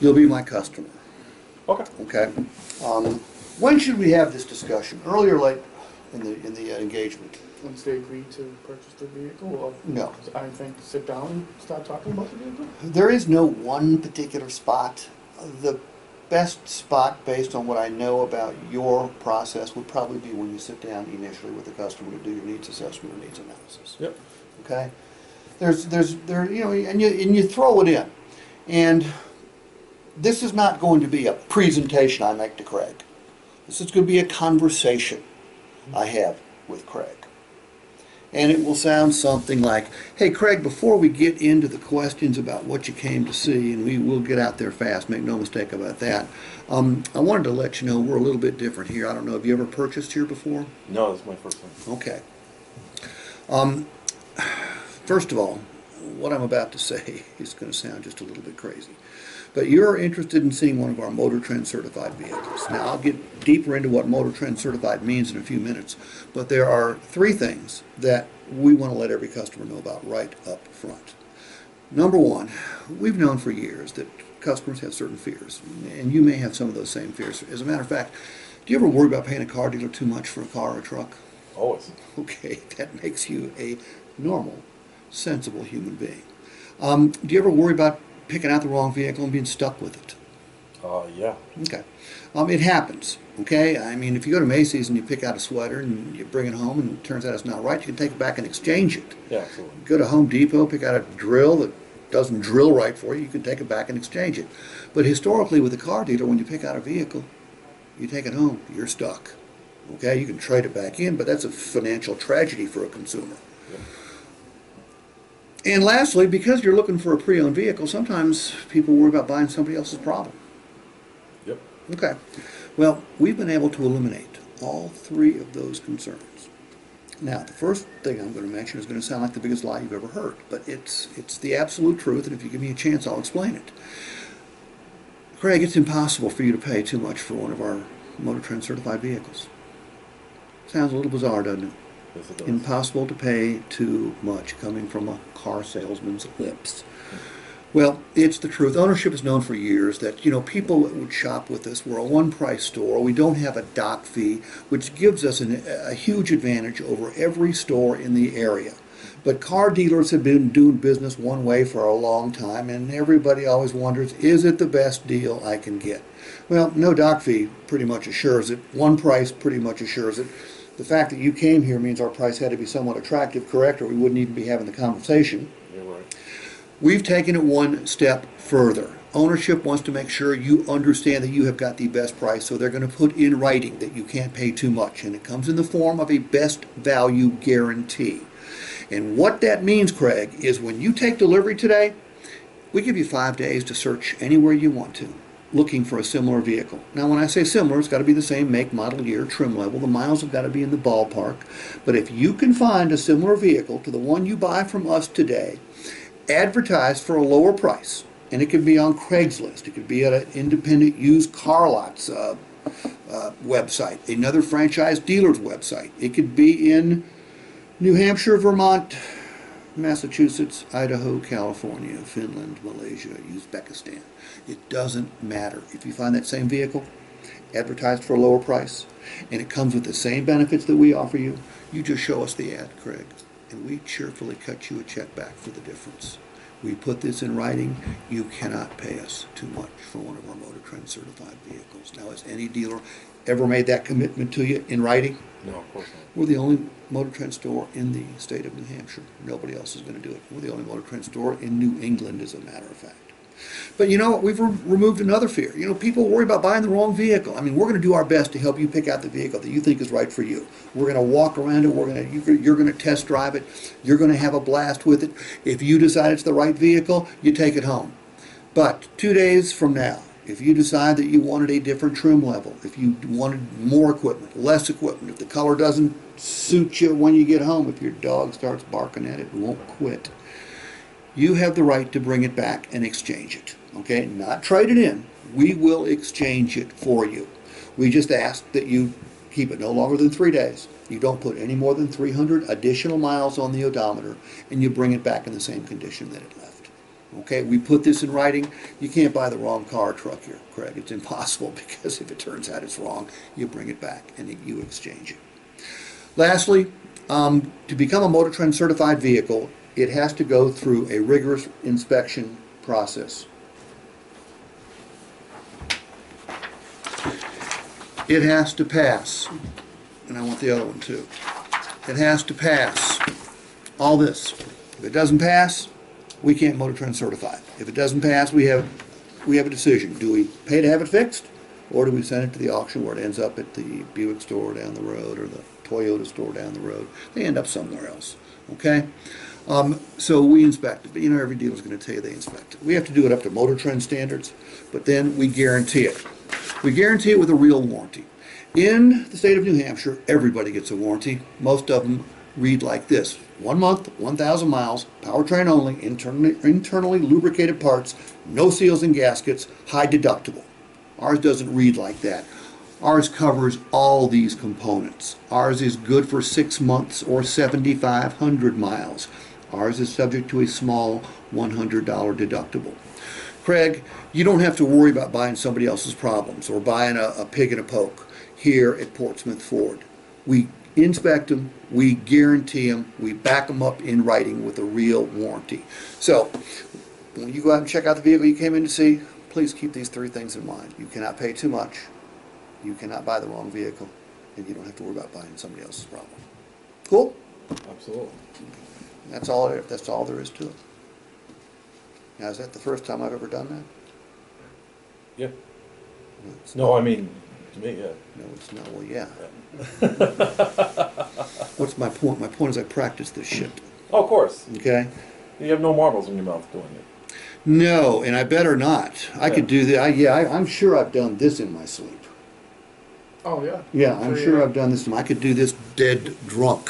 You'll be my customer. Okay. Okay. When should we have this discussion? Early or late in the engagement? Once they agree to purchase the vehicle, or No. I think sit down and start talking about the vehicle? There is no one particular spot. The best spot, based on what I know about your process, would probably be when you sit down initially with the customer to do your needs assessment or needs analysis. Yep. Okay. And you throw it in, and this is not going to be a presentation I make to Craig. This is going to be a conversation I have with Craig. And it will sound something like, hey, Craig, before we get into the questions about what you came to see, and we will get out there fast, make no mistake about that, I wanted to let you know we're a little bit different here. I don't know, have you ever purchased here before? No, this is my first time. Okay. First of all, what I'm about to say is going to sound just a little bit crazy. But you're interested in seeing one of our Motor Trend certified vehicles. Now, I'll get deeper into what Motor Trend certified means in a few minutes, but there are three things that we want to let every customer know about right up front. Number one, we've known for years that customers have certain fears, and you may have some of those same fears. As a matter of fact, do you ever worry about paying a car dealer too much for a car or a truck? Always. Okay, that makes you a normal, sensible human being. Do you ever worry about picking out the wrong vehicle and being stuck with it? Yeah. Okay. It happens, okay? I mean, if you go to Macy's and you pick out a sweater and you bring it home and it turns out it's not right, you can take it back and exchange it. Yeah, absolutely. Go to Home Depot, pick out a drill that doesn't drill right for you, you can take it back and exchange it. But historically with a car dealer, when you pick out a vehicle, you take it home, you're stuck. Okay, you can trade it back in, but that's a financial tragedy for a consumer. Yeah. And lastly, because you're looking for a pre-owned vehicle, sometimes people worry about buying somebody else's problem. Yep. Okay. Well, we've been able to eliminate all three of those concerns. Now, the first thing I'm going to mention is going to sound like the biggest lie you've ever heard, but it's the absolute truth, and if you give me a chance, I'll explain it. Craig, it's impossible for you to pay too much for one of our Motor Trend certified vehicles. Sounds a little bizarre, doesn't it? Yes, it does. Impossible to pay too much, coming from a car salesman's lips. Well, it's the truth. Ownership is known for years that, people that would shop with us, we're a one-price store. We don't have a dock fee, which gives us a huge advantage over every store in the area. But car dealers have been doing business one way for a long time, and everybody always wonders, is it the best deal I can get? Well, no dock fee pretty much assures it. One price pretty much assures it. The fact that you came here means our price had to be somewhat attractive, correct, or we wouldn't even be having the conversation. You're right. We've taken it one step further. Ownership wants to make sure you understand that you have got the best price, so they're going to put in writing that you can't pay too much, and it comes in the form of a best value guarantee. And what that means, Craig, is when you take delivery today, we give you 5 days to search anywhere you want to, looking for a similar vehicle. Now, when I say similar, it's got to be the same make, model, year, trim level. The miles have got to be in the ballpark. But if you can find a similar vehicle to the one you buy from us today, advertised for a lower price, and it could be on Craigslist, it could be at an independent used car lots website, another franchise dealer's website, it could be in New Hampshire, Vermont, Massachusetts, Idaho, California, Finland, Malaysia, Uzbekistan. It doesn't matter. If you find that same vehicle advertised for a lower price and it comes with the same benefits that we offer you, you just show us the ad, Craig, and we cheerfully cut you a check back for the difference. We put this in writing. You cannot pay us too much for one of our Motor Trend certified vehicles. Now, has any dealer ever made that commitment to you in writing? No, of course not. We're the only Motor Trend store in the state of New Hampshire. Nobody else is going to do it. We're the only Motor Trend store in New England, as a matter of fact. But you know what? We've removed another fear. People worry about buying the wrong vehicle. I mean, we're going to do our best to help you pick out the vehicle that you think is right for you. We're going to walk around it. You're going to test drive it. You're going to have a blast with it. If you decide it's the right vehicle, you take it home. But 2 days from now, if you decide that you wanted a different trim level, if you wanted more equipment, less equipment, if the color doesn't suit you when you get home, if your dog starts barking at it and won't quit, you have the right to bring it back and exchange it. Okay? Not trade it in. We will exchange it for you. We just ask that you keep it no longer than 3 days. You don't put any more than 300 additional miles on the odometer, and you bring it back in the same condition that it left. Okay, we put this in writing. You can't buy the wrong car or truck here, Craig. It's impossible because if it turns out it's wrong, you bring it back and you exchange it. Lastly, to become a Motor Trend certified vehicle, it has to go through a rigorous inspection process. It has to pass, and I want the other one too. It has to pass all this. If it doesn't pass, we can't Motor Trend certify it. If it doesn't pass, we have a decision. Do we pay to have it fixed, or do we send it to the auction where it ends up at the Buick store down the road or the Toyota store down the road? They end up somewhere else. Okay? So we inspect it, but every dealer is going to tell you they inspect it. We have to do it up to Motor Trend standards, but then we guarantee it. We guarantee it with a real warranty. In the state of New Hampshire, everybody gets a warranty. Most of them read like this: 1 month, 1,000 miles, powertrain only, internally lubricated parts, no seals and gaskets, high deductible. Ours doesn't read like that. Ours covers all these components. Ours is good for 6 months or 7,500 miles. Ours is subject to a small $100 deductible. Craig, you don't have to worry about buying somebody else's problems or buying a pig in a poke here at Portsmouth Ford. We inspect them, we guarantee them, we back them up in writing with a real warranty. So, when you go out and check out the vehicle you came in to see, please keep these 3 things in mind. You cannot pay too much, you cannot buy the wrong vehicle, and you don't have to worry about buying somebody else's problem. Cool? Absolutely. That's all there is to it. Now, is that the first time I've ever done that? Yeah. No, it's No, I mean, to me, yeah. No, it's not. Well, yeah. What's my point? My point is I practice this shit. Oh, of course. Okay? You have no marbles in your mouth doing it. No, and I better not. I could do that. I'm sure I've done this in my sleep. Oh, yeah. Yeah, I'm So, sure yeah. I've done this. I could do this dead drunk.